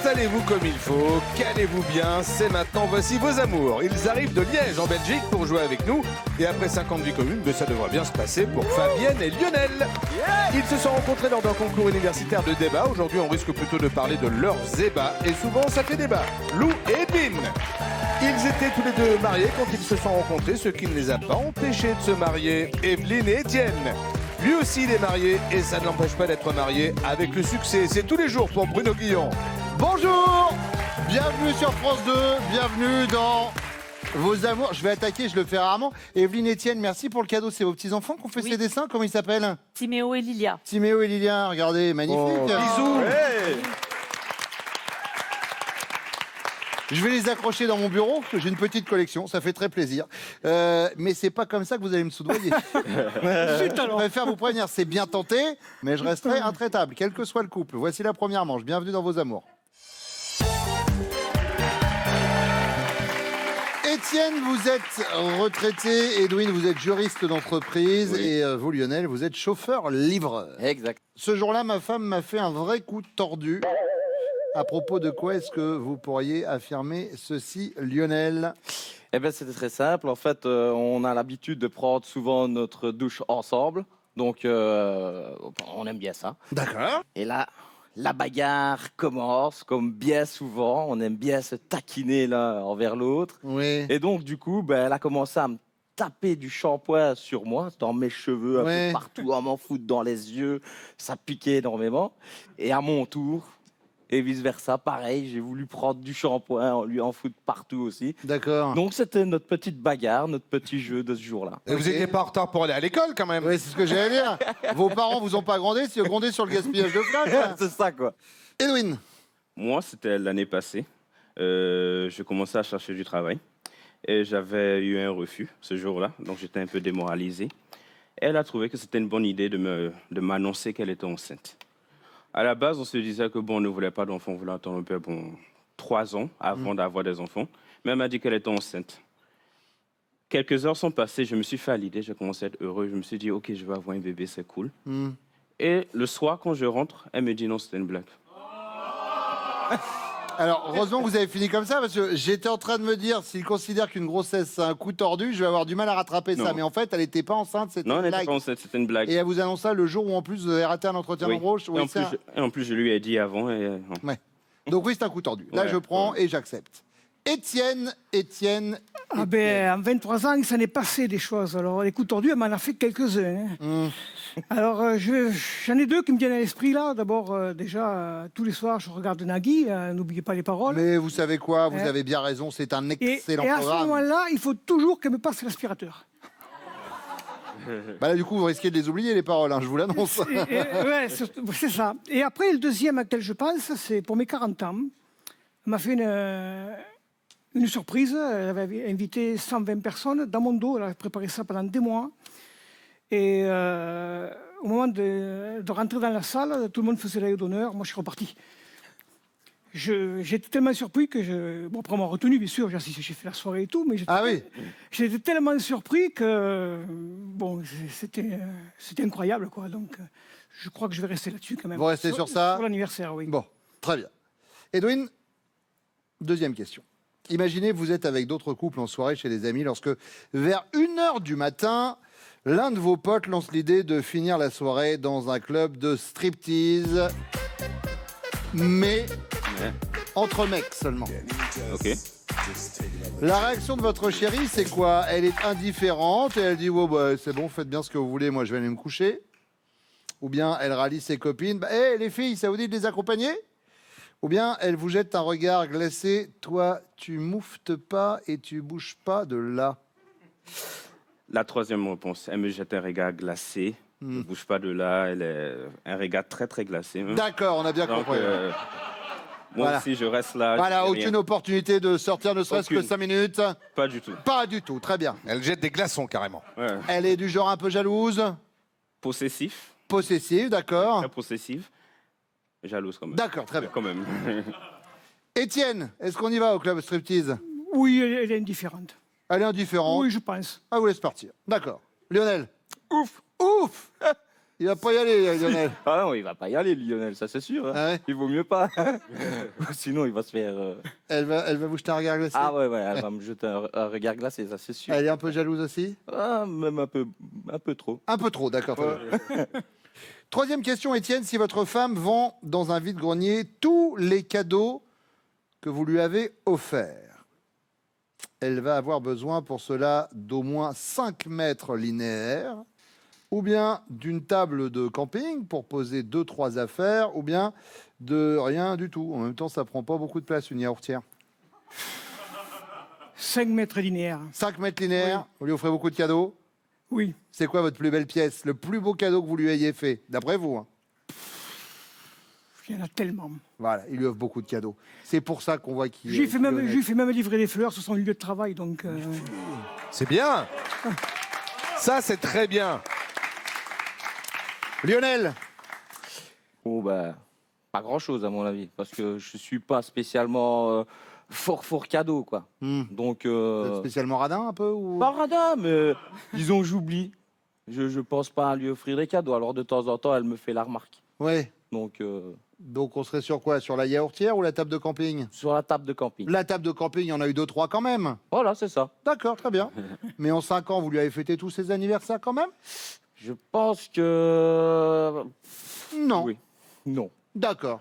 Installez-vous comme il faut, calez-vous bien, c'est maintenant, voici vos amours. Ils arrivent de Liège en Belgique pour jouer avec nous. Et après 50 vies communes, ça devrait bien se passer pour Fabienne et Lionel. Ils se sont rencontrés lors d'un concours universitaire de débat. Aujourd'hui, on risque plutôt de parler de leurs ébats. Et souvent, ça fait débat. Lou et Evelyne. Ils étaient tous les deux mariés quand ils se sont rencontrés, ce qui ne les a pas empêchés de se marier. Evelyne et Étienne. Lui aussi, il est marié et ça ne l'empêche pas d'être marié avec le succès. C'est tous les jours pour Bruno Guillon. Bonjour, bienvenue sur France 2, bienvenue dans Vos Amours. Je vais attaquer, je le fais rarement. Evelyne, Étienne, merci pour le cadeau. C'est vos petits-enfants qui ont fait ces dessins. Comment ils s'appellent? Timéo et Lilia. Timéo et Lilia, regardez, magnifique. Oh, bisous. Hey. Je vais les accrocher dans mon bureau, parce que j'ai une petite collection, ça fait très plaisir. Mais c'est pas comme ça que vous allez me soudoyer. Je préfère vous prévenir, c'est bien tenté, mais je resterai intraitable, quel que soit le couple. Voici la première manche, bienvenue dans Vos Amours. Étienne, vous êtes retraité, Edwin, vous êtes juriste d'entreprise, et vous, Lionel, vous êtes chauffeur-livreur. Exact. Ce jour-là, ma femme m'a fait un vrai coup tordu. À propos de quoi est-ce que vous pourriez affirmer ceci, Lionel? Eh bien, c'était très simple. En fait, on a l'habitude de prendre souvent notre douche ensemble. Donc, on aime bien ça. D'accord. Et là, la bagarre commence, comme bien souvent. On aime bien se taquiner l'un envers l'autre. Oui. Et donc, du coup, elle a commencé à me taper du shampoing sur moi, dans mes cheveux, un peu partout, à m'en foutre dans les yeux. Ça piquait énormément. Et à mon tour... Et vice-versa, pareil, j'ai voulu prendre du shampoing, lui en foutre partout aussi. D'accord. Donc c'était notre petite bagarre, notre petit jeu de ce jour-là. Et vous n'étiez pas en retard pour aller à l'école quand même? Oui, c'est ce que j'allais dire. Vos parents vous ont pas grondé sur le gaspillage de flingue. C'est ça, quoi. Edwin. Moi, c'était l'année passée. Je commençais à chercher du travail. Et j'avais eu un refus ce jour-là, donc j'étais un peu démoralisé. Elle a trouvé que c'était une bonne idée de m'annoncer qu'elle était enceinte. À la base, on se disait que on ne voulait pas d'enfants, on voulait attendre un peu 3 ans avant d'avoir des enfants. Mais elle m'a dit qu'elle était enceinte. Quelques heures sont passées, je me suis fait à l'idée, j'ai commencé à être heureux. Je me suis dit, ok, je vais avoir un bébé, c'est cool. Et le soir, quand je rentre, elle me dit non, c'était une blague. Alors, heureusement que vous avez fini comme ça, parce que j'étais en train de me dire, s'il considère qu'une grossesse, c'est un coup tordu, je vais avoir du mal à rattraper ça. Mais en fait, elle n'était pas enceinte, c'était Non, une elle blague. n'était pas enceinte, c'était une blague. Et elle vous annonce ça le jour où, en plus, vous avez raté un entretien d'embauche. Oui, et en plus, je lui ai dit avant. Et... Ouais. Donc oui, c'est un coup tordu. Là, je prends et j'accepte. Étienne. Ah en 23 ans, ça n'est passé des choses. Alors, les coups tordus, elle m'en a fait quelques-uns. Hein. Alors, j'en ai deux qui me viennent à l'esprit, là. D'abord, déjà, tous les soirs, je regarde Nagui. N'oubliez pas les paroles. Mais vous savez quoi? Vous avez bien raison, c'est un excellent et à programme. ce moment-là, il faut toujours qu'elle me passe l'aspirateur. Bah là, du coup, vous risquez de les oublier, les paroles, hein, je vous l'annonce. Ouais, c'est ça. Et après, le deuxième à quel je pense, c'est pour mes 40 ans. Elle m'a fait une surprise. Elle avait invité 120 personnes dans mon dos. Elle a préparé ça pendant des mois. Et au moment de rentrer dans la salle, tout le monde faisait l'œil d'honneur. Moi, je suis reparti. J'étais tellement surpris que Bon, après, on m'a retenu, bien sûr. J'ai fait la soirée et tout. Mais j'étais tellement surpris que... Bon, c'était incroyable, quoi. Donc, je crois que je vais rester là-dessus, quand même. Vous restez sur ça? Sur l'anniversaire, oui. Bon, très bien. Edwin, deuxième question. Imaginez, vous êtes avec d'autres couples en soirée chez des amis lorsque, vers 1h du matin, l'un de vos potes lance l'idée de finir la soirée dans un club de striptease, mais entre mecs seulement. Ok. La réaction de votre chérie, c'est quoi? Elle est indifférente et elle dit oh, bah, c'est bon, faites bien ce que vous voulez, moi je vais aller me coucher. Ou bien elle rallie ses copines, hé les filles, ça vous dit de les accompagner? Ou bien elle vous jette un regard glacé, toi tu mouftes pas et tu bouges pas de là. La troisième réponse, elle me jette un regard glacé, ne bouge pas de là, elle est un regard très très glacé. D'accord, on a bien compris. Moi aussi, je reste là. Voilà, aucune opportunité de sortir, ne serait-ce que 5 minutes. Pas du tout. Pas du tout, très bien. Elle jette des glaçons carrément. Ouais. Elle est du genre un peu jalouse. Possessif. Possessive, d'accord. Très possessive. Jalouse quand même. D'accord, très bien. Quand même. Étienne, est-ce qu'on y va au club striptease? Oui, elle est indifférente. Elle est indifférente. Oui, je pense. Ah, vous laisse partir. D'accord. Lionel? Ouf. Ouf. Il va pas y aller, Lionel. Ah non, il va pas y aller, Lionel, ça c'est sûr. Hein. Ah ouais. Il vaut mieux pas. Sinon, il va se faire. Elle va vous jeter un regard glacé. Ah ouais, elle va me jeter un regard glacé, ça c'est sûr. Elle est un peu jalouse aussi. Ah, même un peu trop. Un peu trop, d'accord. très bien. Troisième question, Étienne. Si votre femme vend dans un vide-grenier tous les cadeaux que vous lui avez offerts, elle va avoir besoin pour cela d'au moins 5 mètres linéaires, ou bien d'une table de camping pour poser 2-3 affaires, ou bien de rien du tout. En même temps, ça prend pas beaucoup de place, une yaourtière. 5 mètres linéaires. 5 mètres linéaires, vous lui offrez beaucoup de cadeaux. Oui. C'est quoi votre plus belle pièce, le plus beau cadeau que vous lui ayez fait, d'après vous hein? Il y en a tellement. Voilà, il lui offre beaucoup de cadeaux. C'est pour ça qu'on voit qu'il J'ai est fait, même honnête. livrer des fleurs sur son lieu de travail, donc... C'est bien. Ça, c'est très bien. Lionel, Oh bah, pas grand chose à mon avis, parce que je suis pas spécialement fort cadeau, quoi. Donc. vous êtes spécialement radin un peu ou... Pas radin, mais disons j'oublie. Je pense pas à lui offrir des cadeaux, alors de temps en temps, elle me fait la remarque. Ouais. Donc, On serait sur quoi? Sur la yaourtière ou la table de camping? sur la table de camping. La table de camping, il y en a eu 2-3 quand même. Voilà, c'est ça. D'accord, très bien. Mais en 5 ans, vous lui avez fêté tous ses anniversaires quand même? Je pense que. Non. Oui. Non. D'accord.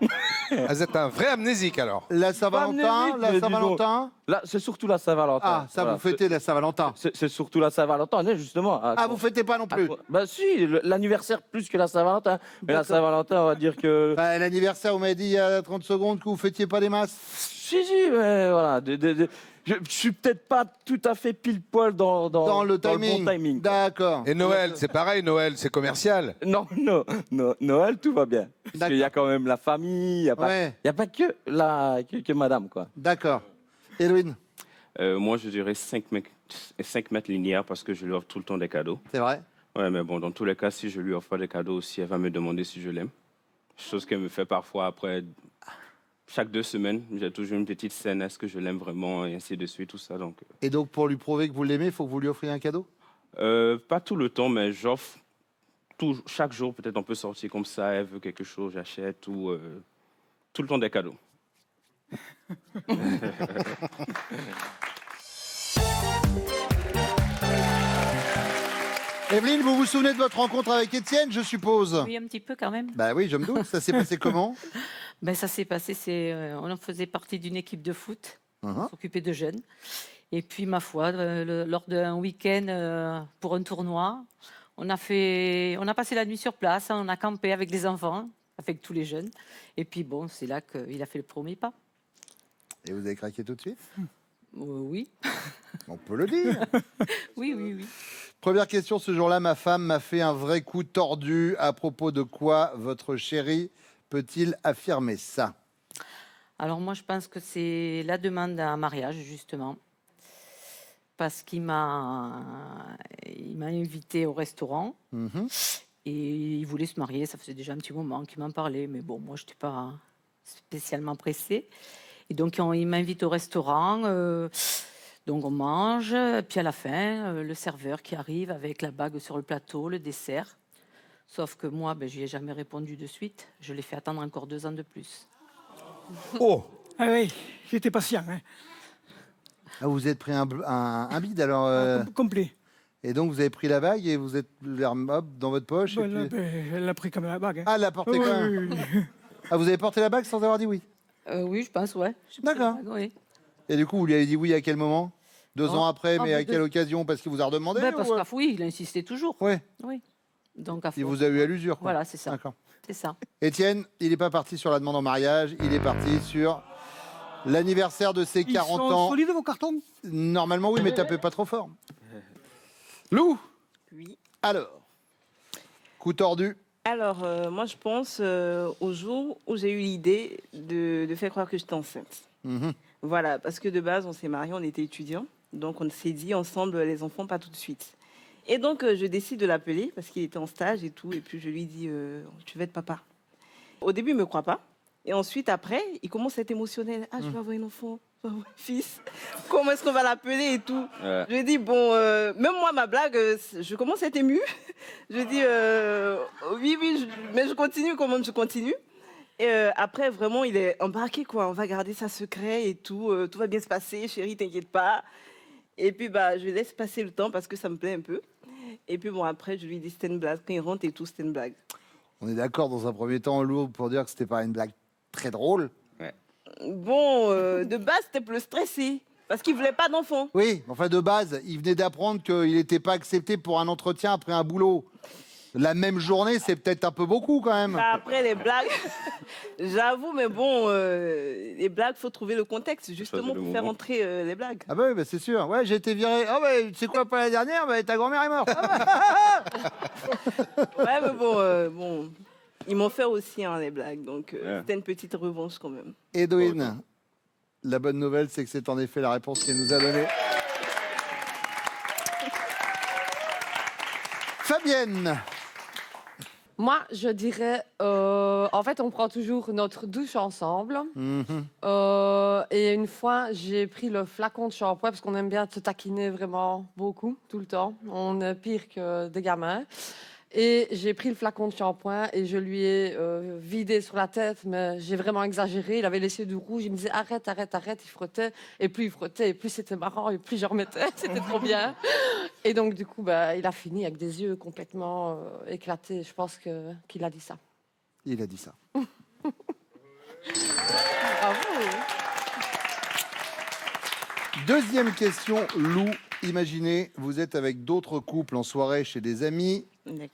Ah, vous êtes un vrai amnésique alors. La Saint-Valentin, amnésique, la mais Saint-Valentin. Là, c'est surtout la Saint-Valentin. Ah, ça Voilà. vous fêtez la Saint-Valentin. C'est surtout la Saint-Valentin, hein, justement. Ah, vous fêtez pas non plus. Bah si, l'anniversaire plus que la Saint-Valentin. Mais la D'accord. Saint-Valentin, on va dire que... Bah, l'anniversaire, vous m'avez dit il y a 30 secondes que vous fêtiez pas des masses. Si, mais voilà. Je suis peut-être pas tout à fait pile poil dans Le bon timing. timing. D'accord. Et Noël, c'est pareil, Noël, c'est commercial. Non, Noël, tout va bien. Parce D'accord. qu'il y a quand même la famille, il n'y a, Ouais. y a pas que madame, quoi. D'accord. Héloïne, Moi, je dirais 5 mètres linéaires parce que je lui offre tout le temps des cadeaux. c'est vrai? Ouais, mais bon, dans tous les cas, si je lui offre pas des cadeaux aussi, elle va me demander si je l'aime. Chose qu'elle me fait parfois après. Chaque 2 semaines, j'ai toujours une petite scène. Est-ce que je l'aime vraiment? Et ainsi de suite, tout ça. Donc, Et donc, pour lui prouver que vous l'aimez, il faut que vous lui offriez un cadeau? pas tout le temps, mais j'offre chaque jour. Peut-être on peut sortir comme ça. Elle veut quelque chose, j'achète. Ou tout le temps des cadeaux. Evelyne, vous vous souvenez de votre rencontre avec Étienne, je suppose? Oui, un petit peu quand même. Bah oui, je me doute. Ça s'est passé comment? Ben, ça s'est passé, on en faisait partie d'une équipe de foot, on s'occupait de jeunes. Et puis, ma foi, lors d'un week-end pour un tournoi, on a passé la nuit sur place, hein, on a campé avec les enfants, avec tous les jeunes. Et puis, bon, c'est là qu'il a fait le premier pas. Et vous avez craqué tout de suite? Oui, On peut le dire. oui. Première question, ce jour-là, ma femme m'a fait un vrai coup tordu. À propos de quoi votre chéri peut-il affirmer ça? Alors moi, je pense que c'est la demande d'un mariage, justement. Parce qu'il m'a invité au restaurant. Et il voulait se marier. Ça faisait déjà un petit moment qu'il m'en parlait. Mais bon, moi, je n'étais pas spécialement pressée. Et donc, il m'invite au restaurant. Donc, on mange. Puis à la fin, le serveur qui arrive avec la bague sur le plateau, le dessert. Sauf que moi, je n'y ai jamais répondu de suite. Je l'ai fait attendre encore 2 ans de plus. Oh, Ah oui, j'étais patient. Hein. Ah, vous êtes pris un bide alors Complet. Et donc vous avez pris la bague et vous êtes hop, dans votre poche et Voilà, puis- elle l'a pris comme la bague. Hein. Ah, elle l'a porté Oui, quand même. oui, oui. Ah, vous avez porté la bague sans avoir dit oui? Oui, je pense, ouais. D'accord. Oui. Et du coup, vous lui avez dit oui à quel moment? 2 ans après, Ah, mais bah, à quelle occasion? Parce qu'il vous a redemandé Parce ou... qu'à oui, il insistait toujours. Ouais, Oui. Donc, à il force. vous a eu à l'usure. quoi. Voilà, c'est ça. D'accord. C'est ça. Étienne, il n'est pas parti sur la demande en mariage, il est parti sur l'anniversaire de ses Ils 40 sont ans. solides, vos cartons? Normalement, oui, mais tapez pas trop fort. Lou, Oui. alors, coup tordu. Alors, moi, je pense au jour où j'ai eu l'idée de faire croire que j'étais enceinte. Mhm. Voilà, parce que de base, on s'est mariés, on était étudiants. Donc, on s'est dit ensemble, les enfants, pas tout de suite. Et donc, je décide de l'appeler parce qu'il était en stage et tout. Et puis, je lui dis, tu veux être papa? Au début, il ne me croit pas. Et ensuite, après, il commence à être émotionnel. Ah, je vais avoir un enfant. fils, comment est-ce qu'on va l'appeler et tout. Ouais. Je lui ai dit, bon, même moi, ma blague, je commence à être émue. Je lui ai dit, oui, mais je continue quand même, je continue. Et après, vraiment, il est embarqué, quoi. On va garder ça secret et tout. Tout va bien se passer, chérie, t'inquiète pas. Et puis, bah, je laisse passer le temps parce que ça me plaît un peu. Et puis, bon, après, je lui dis, c'était une blague. Quand il rentre et tout, c'était une blague. On est d'accord dans un premier temps, Lou, pour dire que c'était pas une blague très drôle. Bon, de base, c'était plus stressé. Parce qu'il voulait pas d'enfant. Oui, enfin de base, il venait d'apprendre qu'il n'était pas accepté pour un entretien après un boulot. La même journée, c'est peut-être un peu beaucoup quand même. Bah, après, les blagues, j'avoue, mais bon, les blagues, faut trouver le contexte, justement, pour faire entrer les blagues. Ah bah oui, bah c'est sûr. Ouais, j'ai été viré. Ah ouais, tu sais quoi, pas la dernière, bah, ta grand-mère est morte. Ouais, mais bon, ils m'ont fait aussi hein, les blagues, donc c'était une petite revanche quand même. Edwin, la bonne nouvelle, c'est que c'est en effet la réponse qu'il nous a donnée. Fabienne. Moi, je dirais, en fait, on prend toujours notre douche ensemble. Et une fois, j'ai pris le flacon de shampoing parce qu'on aime bien se taquiner vraiment beaucoup, tout le temps. On est pire que des gamins. Et j'ai pris le flacon de shampoing et je lui ai vidé sur la tête, mais j'ai vraiment exagéré. Il avait les yeux du rouge. Il me disait arrête, arrête, arrête. Il frottait. Et plus il frottait, et plus c'était marrant, et plus je remettais. C'était trop bien. Et donc, du coup, bah, il a fini avec des yeux complètement éclatés. Je pense qu'il a dit ça. Il a dit ça. Bravo. Deuxième question, Lou. Imaginez, vous êtes avec d'autres couples en soirée chez des amis.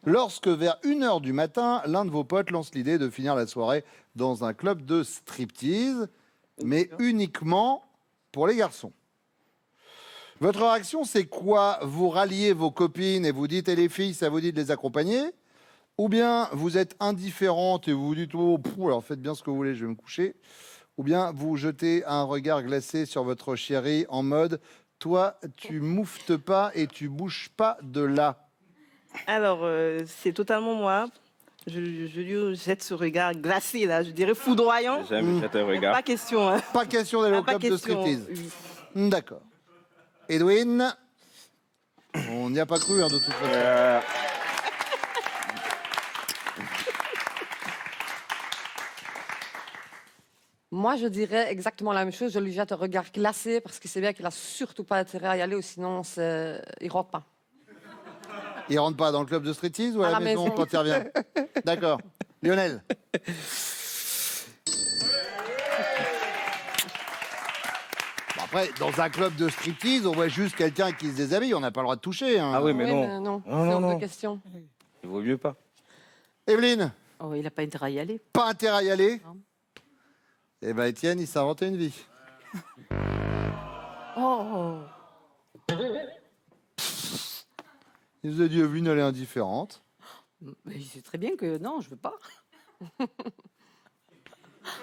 Lorsque vers 1h du matin, l'un de vos potes lance l'idée de finir la soirée dans un club de striptease, mais uniquement pour les garçons. Votre réaction, c'est quoi? Vous ralliez vos copines et vous dites, et les filles, ça vous dit de les accompagner? Ou bien vous êtes indifférente et vous vous dites, oh, alors faites bien ce que vous voulez, je vais me coucher. Ou bien vous jetez un regard glacé sur votre chérie en mode, toi, tu mouftes pas et tu bouges pas de là. Alors, c'est totalement moi. Je lui jette ce regard glacé, là, je dirais foudroyant. J'aime jeter un regard. Pas question. Hein. Pas question d'aller au Pas club de question, striptease. oui. D'accord. Edwin, on n'y a pas cru hein, de toute façon. Moi, je dirais exactement la même chose. Je lui jette un regard glacé parce qu'il sait bien qu'il a surtout pas intérêt à y aller, ou sinon il rentre pas. Il rentre pas dans le club de striptease ou à la maison quand il revient? D'accord. Lionel. Bon, après, dans un club de striptease, on voit juste quelqu'un qui se déshabille. On n'a pas le droit de toucher. Hein. Ah oui, mais Oui, non. mais non, Non, c'est non, hors de non. question. Il vaut mieux pas. Evelyne, Oh, il n'a pas intérêt à y aller. pas intérêt à y aller? Non. Eh ben, Étienne, il s'est inventé une vie. Oh, Il nous a dit, Evelyne, elle est indifférente. mais il sait très bien que non, je veux pas.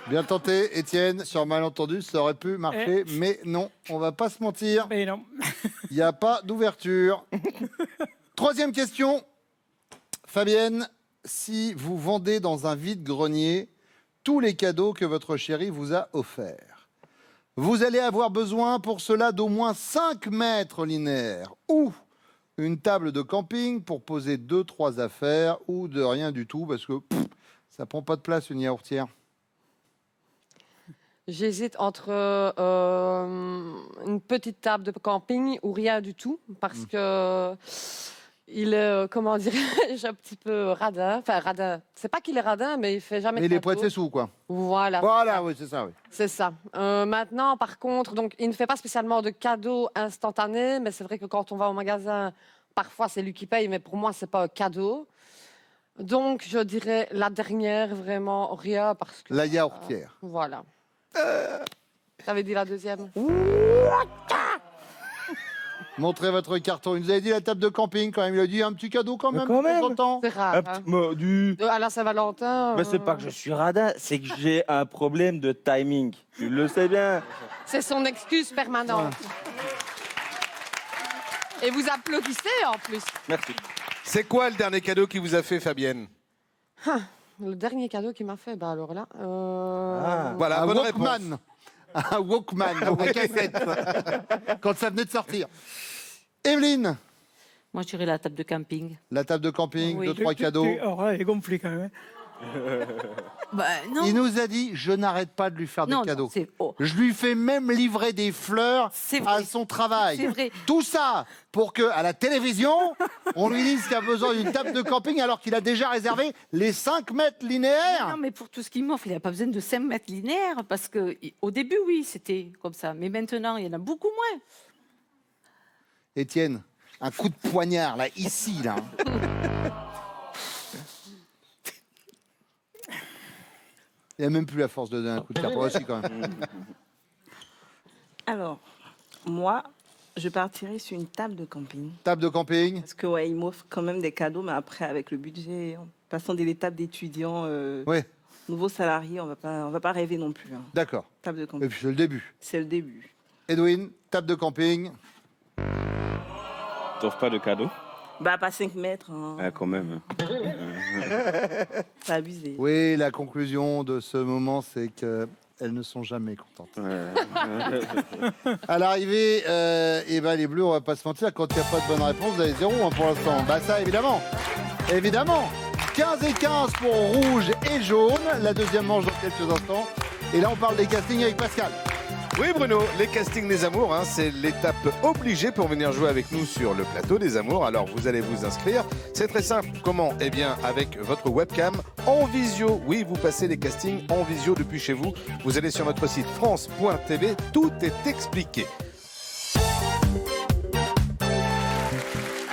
Bien tenté, Étienne, sur malentendu, ça aurait pu marcher, mais non, on va pas se mentir. Mais non. Il n'y a pas d'ouverture. Troisième question. Fabienne, si vous vendez dans un vide-grenier tous les cadeaux que votre chérie vous a offerts, vous allez avoir besoin pour cela d'au moins 5 mètres linéaires ou une table de camping pour poser 2-3 affaires ou de rien du tout parce que ça prend pas de place une yaourtière. J'hésite entre une petite table de camping ou rien du tout, parce que il est, comment dirais-je, un petit peu radin. Enfin, radin. C'est pas qu'il est radin, mais il fait jamais Mais de il est cadeaux. poids de ses sous, quoi. Voilà. Voilà, oui, c'est ça, oui. C'est ça. Maintenant, par contre, donc, il ne fait pas spécialement de cadeaux instantanés, mais c'est vrai que quand on va au magasin, parfois c'est lui qui paye, mais pour moi, c'est pas un cadeau. Donc, je dirais la dernière, vraiment rien, parce que... La yaourtière. Voilà. T'avais dit la deuxième? Montrez votre carton. Il nous avait dit la table de camping quand même. Il a dit un petit cadeau quand même. quand même. de temps en temps. C'est rare. Un hein. petit mot du. À la Saint-Valentin. Mais c'est pas que je suis radin, c'est que j'ai un problème de timing. Tu le sais bien. C'est son excuse permanente. Et vous applaudissez en plus. Merci. C'est quoi le dernier cadeau qu'il vous a fait, Fabienne? Le dernier cadeau qu'il m'a fait, bah alors là. Voilà, Un bonne réponse. Walkman. Un Walkman, un cassette. Quand ça venait de sortir. Evelyne, Moi, je dirais la table de camping. la table de camping, Oui. 2-3 cadeaux. Alors là, il est gonflé quand même. Bah, non. Il nous a dit, je n'arrête pas de lui faire Non, des cadeaux. non, c'est oh, Je lui fais même livrer des fleurs C'est à vrai. son travail. C'est vrai. Tout ça pour que, à la télévision, on lui dise qu'il a besoin d'une table de camping alors qu'il a déjà réservé les 5 mètres linéaires. Non, mais pour tout ce qu'il m'offre, il n'a pas besoin de 5 mètres linéaires. Parce que au début, oui, c'était comme ça. Mais maintenant, il y en a beaucoup moins. Étienne, un coup de poignard, là, ici, là. Il n'y a même plus la force de donner un coup de serpent aussi, quand même. Alors, moi, je partirais sur une table de camping. Table de camping. Parce que ouais, ils m'offrent quand même des cadeaux, mais après, avec le budget, en passant de l'étape d'étudiant, Oui, nouveau salarié, on va pas rêver non plus. Hein. d'accord. Table de Et camping, puis c'est le début. c'est le début. Edwin, table de camping. T'offres pas de cadeau? Bah, pas 5 mètres, hein. Ah, quand même. C'est abusé. Oui, la conclusion de ce moment, c'est qu'elles ne sont jamais contentes. À l'arrivée, eh ben, les Bleus, on va pas se mentir, quand il n'y a pas de bonne réponse, vous avez 0 hein, pour l'instant. Bah ça, évidemment. Évidemment. 15 et 15 pour rouge et jaune. La deuxième manche dans quelques instants. Et là, on parle des castings avec Pascal. Oui Bruno, les castings des amours, hein, c'est l'étape obligée pour venir jouer avec nous sur le plateau des amours. Alors vous allez vous inscrire, c'est très simple. Comment? Eh bien avec votre webcam en visio. Oui, vous passez les castings en visio depuis chez vous. Vous allez sur notre site France.tv, tout est expliqué.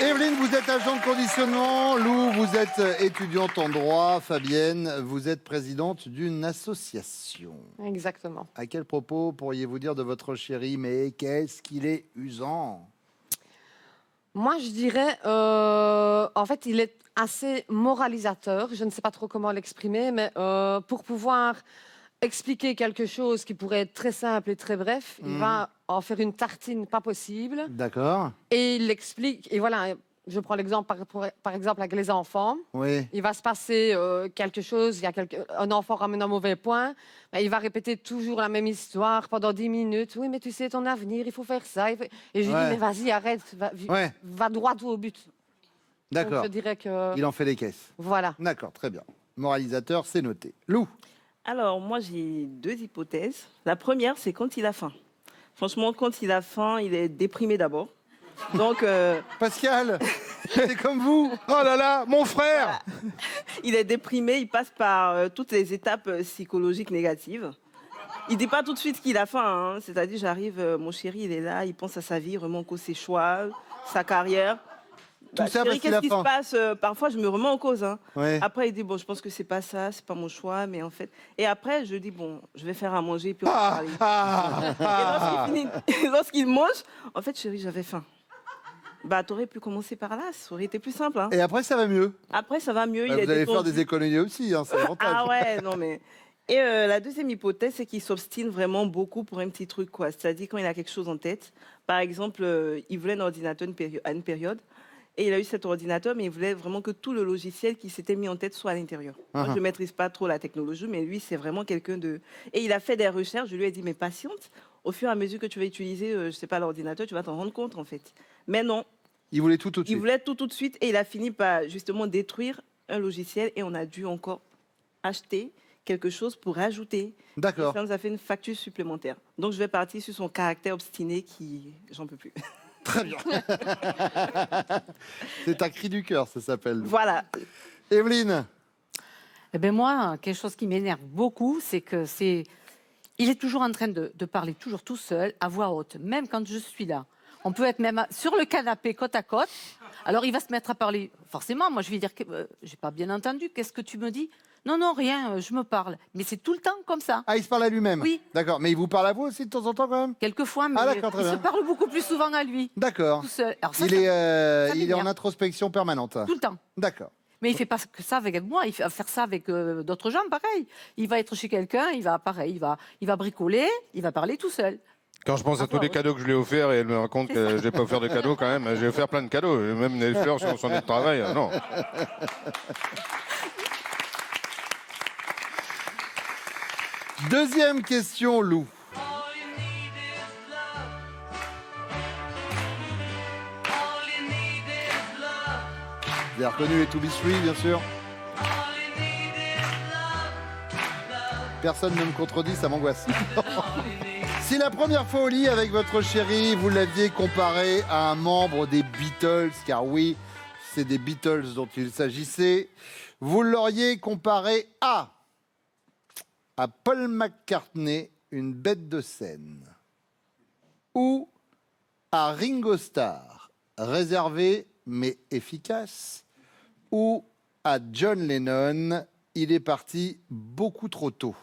Evelyne, vous êtes agent de conditionnement. Lou, vous êtes étudiante en droit. Fabienne, vous êtes présidente d'une association. Exactement. À quel propos pourriez-vous dire de votre chéri, mais qu'est-ce qu'il est usant? Moi, je dirais, en fait, il est assez moralisateur. Je ne sais pas trop comment l'exprimer, mais pour pouvoir expliquer quelque chose qui pourrait être très simple et très bref, il va en faire une tartine pas possible. D'accord. Et il explique, et voilà, je prends l'exemple par exemple avec les enfants. Oui. Il va se passer quelque chose, il y a un enfant ramène un mauvais point, ben, il va répéter toujours la même histoire pendant 10 minutes. Oui, mais tu sais, ton avenir, il faut faire ça. Et je lui dis, mais vas-y, arrête, va droit au but. D'accord. Donc, je dirais que... Il en fait des caisses. Voilà. D'accord, très bien. Moralisateur, c'est noté. Lou. Alors, moi, j'ai 2 hypothèses. La première, c'est quand il a faim. Franchement, quand il a faim, il est déprimé d'abord. Donc, Pascal, c'est comme vous. Oh là là, mon frère! il est déprimé, il passe par toutes les étapes psychologiques négatives. Il dit pas tout de suite qu'il a faim. Hein. C'est-à-dire, j'arrive, mon chéri, il est là, il pense à sa vie, vraiment en cause ses choix, sa carrière. Tout ça parce qu'il qu'est-ce a qui faim. se passe Parfois, je me remets en cause. Hein. Ouais. Après, il dit, bon, je pense que c'est pas ça, c'est pas mon choix, mais en fait... Et après, je dis, bon, je vais faire à manger, puis on va parler. Et lorsqu'il mange, en fait, chérie, j'avais faim. Bah, t'aurais pu commencer par là, ça aurait été plus simple. Hein. Et après, ça va mieux. Après, ça va mieux. Bah, il vous est allez faire détendu. des économies aussi, hein, c'est rentable. Ah ouais, non mais... Et la deuxième hypothèse, c'est qu'il s'obstine vraiment beaucoup pour un petit truc, quoi. C'est-à-dire quand il a quelque chose en tête. Par exemple, il voulait un ordinateur à une période. Et il a eu cet ordinateur, mais il voulait vraiment que tout le logiciel qui s'était mis en tête soit à l'intérieur. Moi, je ne maîtrise pas trop la technologie, mais lui, c'est vraiment quelqu'un de... Et il a fait des recherches, je lui ai dit, mais patiente, au fur et à mesure que tu vas utiliser, je ne sais pas, l'ordinateur, tu vas t'en rendre compte, en fait. Mais non, Il voulait tout de il suite. voulait tout de suite, et il a fini par, justement, détruire un logiciel, et on a dû encore acheter quelque chose pour rajouter. D'accord. Ça nous a fait une facture supplémentaire. Donc, je vais partir sur son caractère obstiné qui... J'en peux plus. Très bien. C'est un cri du cœur, ça s'appelle. Voilà. Evelyne. Eh ben moi, quelque chose qui m'énerve beaucoup, c'est que il est toujours en train de parler toujours tout seul, à voix haute, même quand je suis là. On peut être même sur le canapé, côte à côte. Alors il va se mettre à parler. Forcément, moi je vais dire que j'ai pas bien entendu. Qu'est-ce que tu me dis? Non, non, rien. Je me parle. Mais c'est tout le temps comme ça. Ah, il se parle à lui-même. Oui. D'accord. Mais il vous parle à vous aussi de temps en temps quand même? Quelquefois, mais Ah, d'accord, très il se bien. parle beaucoup plus souvent à lui, D'accord. tout seul. Alors ça, Il ça est en m'énerve. introspection permanente. tout le temps. D'accord. Mais il fait pas que ça avec moi, il va faire ça avec d'autres gens, pareil. Il va être chez quelqu'un, il va pareil, il va bricoler, il va parler tout seul. Quand je pense à Ah, tous les ouais. cadeaux que je lui ai offerts et elle me raconte que je n'ai pas offert de cadeaux quand même, j'ai offert plein de cadeaux, même des fleurs sur son lieu de travail, non. Deuxième question, Lou. Vous avez reconnu les To Be Three, bien sûr. Personne ne me contredit, ça m'angoisse. Si la première fois au lit avec votre chérie, vous l'aviez comparé à un membre des Beatles, car oui, c'est des Beatles dont il s'agissait, vous l'auriez comparé à Paul McCartney, une bête de scène, ou à Ringo Starr, réservé mais efficace, ou à John Lennon, il est parti beaucoup trop tôt.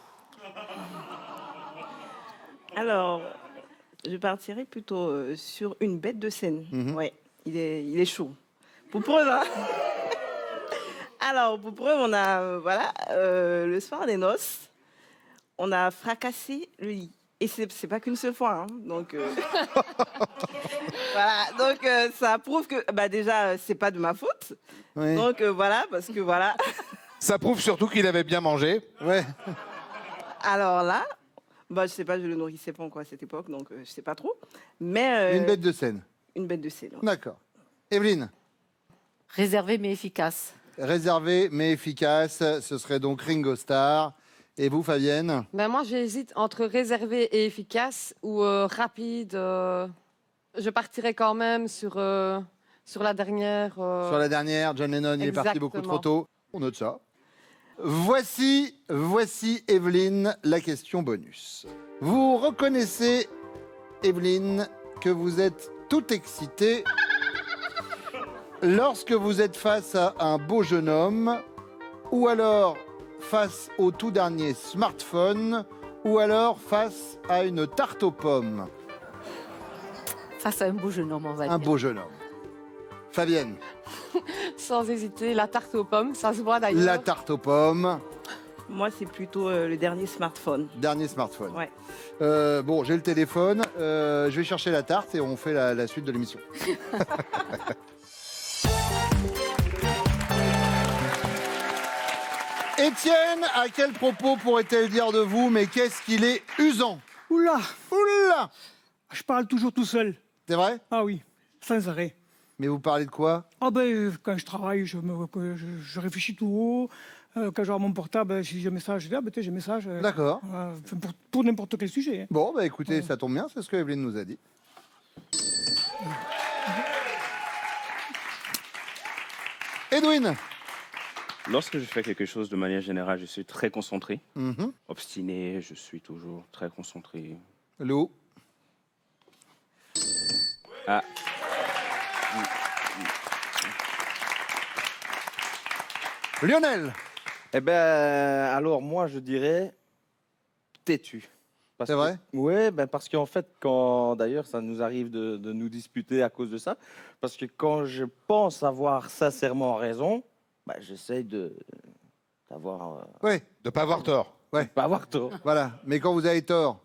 Alors, je partirais plutôt sur une bête de scène. Ouais, il est chaud. Pour preuve, hein. Alors, pour preuve, on a, le soir des noces, on a fracassé le lit. Et c'est pas qu'une seule fois, hein. Donc, voilà. Donc, ça prouve que, déjà, c'est pas de ma faute. Oui. Donc, voilà, parce que voilà. Ça prouve surtout qu'il avait bien mangé. Ouais. Alors là, je sais pas, je le nourrissais pas encore à cette époque, donc je sais pas trop. Mais Une bête de scène. une bête de scène. Ouais. D'accord. Evelyne, Réservé mais efficace. réservé mais efficace, ce serait donc Ringo Starr. Et vous, Fabienne? Ben moi, j'hésite entre réservé et efficace ou rapide. Je partirais quand même sur la dernière. Sur la dernière, John Lennon, il est parti beaucoup trop tôt. On note ça. Voici, Evelyne, la question bonus. Vous reconnaissez, Evelyne, que vous êtes toute excitée lorsque vous êtes face à un beau jeune homme, ou alors face au tout dernier smartphone, ou alors face à une tarte aux pommes. Face à un beau jeune homme, on va dire. Un beau jeune homme. Fabienne, Sans hésiter, la tarte aux pommes, ça se voit d'ailleurs. la tarte aux pommes, Moi, c'est plutôt le dernier smartphone. dernier smartphone. Ouais. Bon, j'ai le téléphone, je vais chercher la tarte et on fait la suite de l'émission. Étienne, à quel propos pourrait-elle dire de vous, mais qu'est-ce qu'il est usant? Oula, Oula! je parle toujours tout seul. C'est vrai? Ah oui, sans arrêt. Mais vous parlez de quoi? Ah quand je travaille, je réfléchis tout haut. Quand j'ai mon portable, si j'ai un message, je dis, j'ai un message. D'accord. Pour n'importe quel sujet. Hein. Bon, écoutez, ça tombe bien, c'est ce que Evelyne nous a dit. Edwin. Lorsque je fais quelque chose de manière générale, je suis très concentré, Mhm. obstiné, je suis toujours très concentré. Lou. Ah, Lionel. Eh ben, alors moi, je dirais têtu. Parce C'est que- vrai? Ouais, parce qu'en fait, quand d'ailleurs, ça nous arrive de nous disputer à cause de ça, parce que quand je pense avoir sincèrement raison, j'essaye d'avoir, Oui, De pas avoir tort. pas avoir tort. voilà. Mais quand vous avez tort,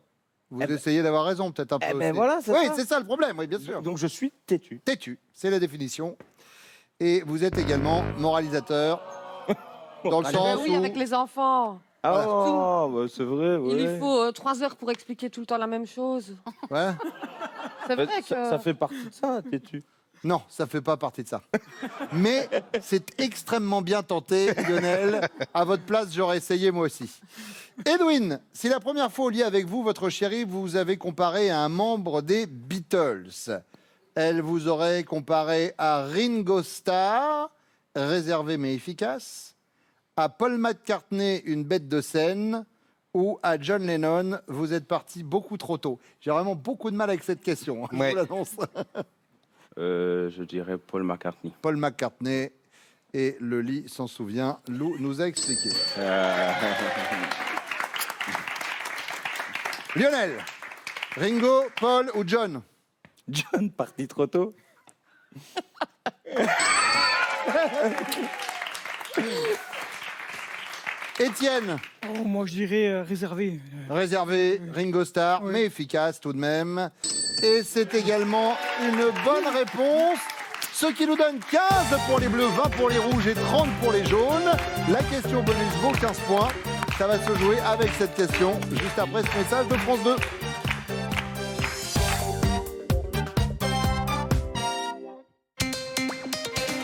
vous Eh ben- essayez d'avoir raison, peut-être un peu. Eh ben aussi. voilà, c'est oui, ça. c'est ça le problème, oui, bien sûr. Donc je suis têtu. Têtu, c'est la définition. Et vous êtes également moralisateur, dans le Ben sens oui, où... avec les enfants. Ah, c'est vrai. Il ouais. lui faut 3 heures pour expliquer tout le temps la même chose. Ouais. C'est vrai que... Ça fait partie de ça, têtu. Non, ça fait pas partie de ça. Mais c'est extrêmement bien tenté, Lionel. À votre place, j'aurais essayé moi aussi. Edwin, si la première fois au lit avec vous, votre chérie, vous avez comparé à un membre des Beatles, elle vous aurait comparé à Ringo Starr, réservé mais efficace, à Paul McCartney, une bête de scène, ou à John Lennon, vous êtes parti beaucoup trop tôt. J'ai vraiment beaucoup de mal avec cette question, hein, je Ouais. vous l'annonce. je dirais Paul McCartney. Paul McCartney et le lit s'en souvient. Lou nous a expliqué. Lionel, Ringo, Paul ou John? John parti trop tôt. Étienne, Oh, moi, je dirais réservé. réservé, Ringo Starr, Oui. mais efficace tout de même. Et c'est également une bonne réponse. Ce qui nous donne 15 pour les bleus, 20 pour les rouges et 30 pour les jaunes. La question bonus vaut 15 points. Ça va se jouer avec cette question juste après ce message de France 2.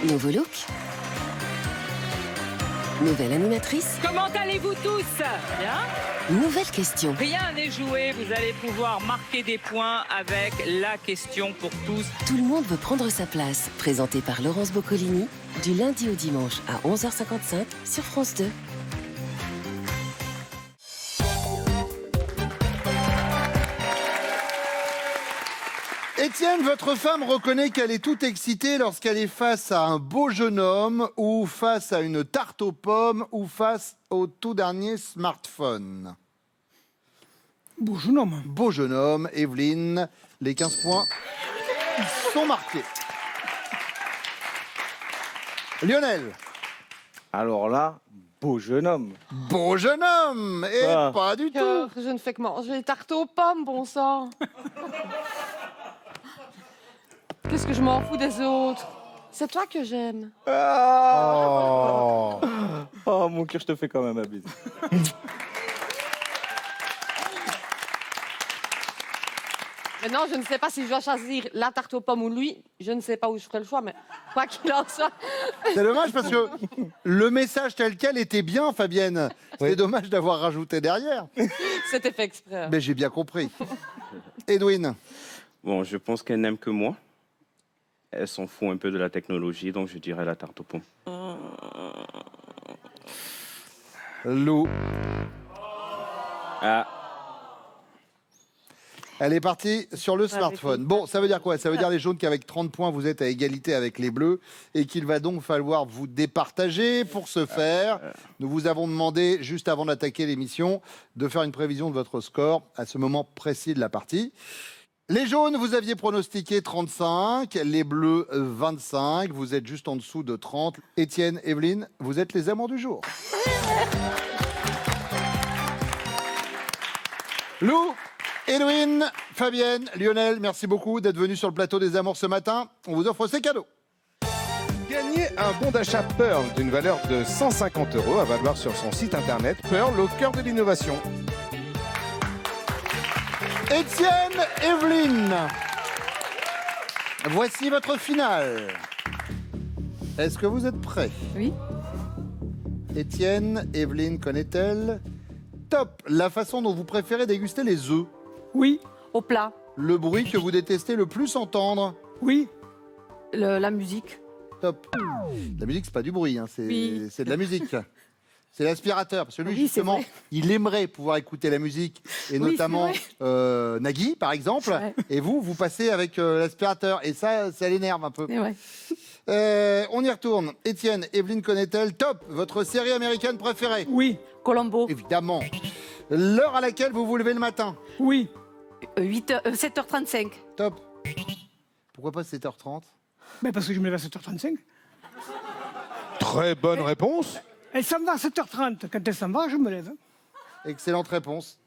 Nouveau look, Nouvelle animatrice. Comment allez-vous tous? Bien. Nouvelle question. Rien n'est joué, vous allez pouvoir marquer des points avec la question pour tous. Tout le monde veut prendre sa place. Présenté par Laurence Boccolini, du lundi au dimanche à 11h55 sur France 2. Étienne, votre femme reconnaît qu'elle est toute excitée lorsqu'elle est face à un beau jeune homme ou face à une tarte aux pommes ou face au tout dernier smartphone. Beau jeune homme. Beau jeune homme, Evelyne, les 15 points sont marqués. Lionel. Alors là, beau jeune homme. Beau jeune homme. Et pas du tout. Je ne fais que manger les tartes aux pommes, bon sang. Qu'est-ce que je m'en fous des autres? C'est toi que j'aime. Oh. Oh, mon cœur, je te fais quand même un bisou. Maintenant, je ne sais pas si je dois choisir la tarte aux pommes ou lui. Je ne sais pas où je ferai le choix, mais quoi qu'il en soit. C'est dommage parce que le message tel quel était bien, Fabienne. C'est dommage d'avoir rajouté derrière. C'était fait exprès. Mais j'ai bien compris. Edwin. Bon, je pense qu'elle n'aime que moi. Elle s'en fout un peu de la technologie, donc je dirais la tarte aux pommes. Lou. Ah. Elle est partie sur le smartphone. Bon, ça veut dire quoi? Ça veut dire les jaunes qu'avec 30 points, vous êtes à égalité avec les bleus et qu'il va donc falloir vous départager. Pour ce faire, nous vous avons demandé, juste avant d'attaquer l'émission, de faire une prévision de votre score à ce moment précis de la partie. Les jaunes, vous aviez pronostiqué 35, les bleus 25, vous êtes juste en dessous de 30. Étienne, Evelyne, vous êtes les amants du jour. Lou, Edwin, Fabienne, Lionel, merci beaucoup d'être venus sur le plateau des Amours ce matin. On vous offre ces cadeaux. Gagnez un bon d'achat Pearl d'une valeur de 150 € à valoir sur son site internet Pearl au cœur de l'innovation. Étienne, Evelyne, voici votre finale. Est-ce que vous êtes prêts? Oui. Étienne, Evelyne connaît-elle? Top. La façon dont vous préférez déguster les œufs? Oui. Au plat. Le bruit que vous détestez le plus entendre? Oui. La musique. Top. La musique, c'est pas du bruit, hein, c'est Oui. c'est de la musique. C'est l'aspirateur, parce que lui, Oui, justement, c'est vrai. il aimerait pouvoir écouter la musique, et Oui, notamment c'est Nagui, par exemple, Ouais. et vous passez avec l'aspirateur, et ça l'énerve un peu. Et ouais. On y retourne. Étienne, Evelyne connaît-elle? Top. Votre série américaine préférée? Oui. Colombo. Évidemment. L'heure à laquelle vous vous levez le matin? Oui. 7h35. Top. Pourquoi pas 7h30? Mais parce que je me lève à 7h35. Très bonne réponse. Elle s'en va à 7h30. Quand elle s'en va, je me lève. Excellente réponse.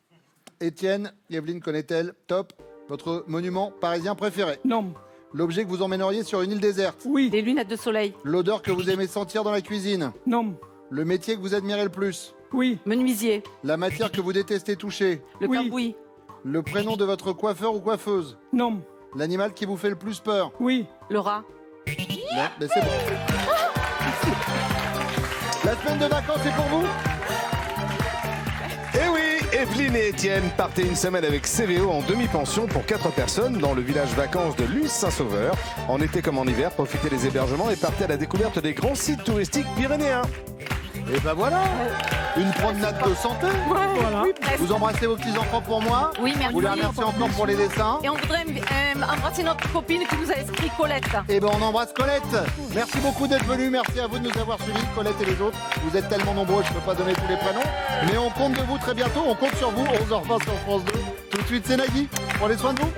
Étienne, Evelyne connaît-elle? Top. Votre monument parisien préféré? Non. L'objet que vous emmèneriez sur une île déserte? Oui. Des lunettes de soleil. L'odeur que vous aimez sentir dans la cuisine? Non. Le métier que vous admirez le plus? Oui. Menuisier. La matière que vous détestez toucher? Le Oui. cambouis. Le prénom de votre coiffeur ou coiffeuse? Non. L'animal qui vous fait le plus peur? Oui. Le rat. Non, mais c'est bon. La semaine de vacances est pour vous? Eh oui, Evelyne et Étienne partaient une semaine avec CVO en demi-pension pour 4 personnes dans le village vacances de Luz-Saint-Sauveur. En été comme en hiver, profitez des hébergements et partez à la découverte des grands sites touristiques pyrénéens. Et ben voilà, une promenade de santé. Voilà. Oui, presque. Vous embrassez vos petits-enfants pour moi. Oui, merci. Vous les remerciez encore pour les dessins. Et on voudrait embrasser notre copine qui nous a inscrit Colette. Et ben on embrasse Colette. Merci beaucoup d'être venus. Merci à vous de nous avoir suivis, Colette et les autres. Vous êtes tellement nombreux, je ne peux pas donner tous les prénoms. Mais on compte de vous très bientôt. On compte sur vous. 11h20 sur France 2. Tout de suite, c'est Nagui. Prenez soin de vous.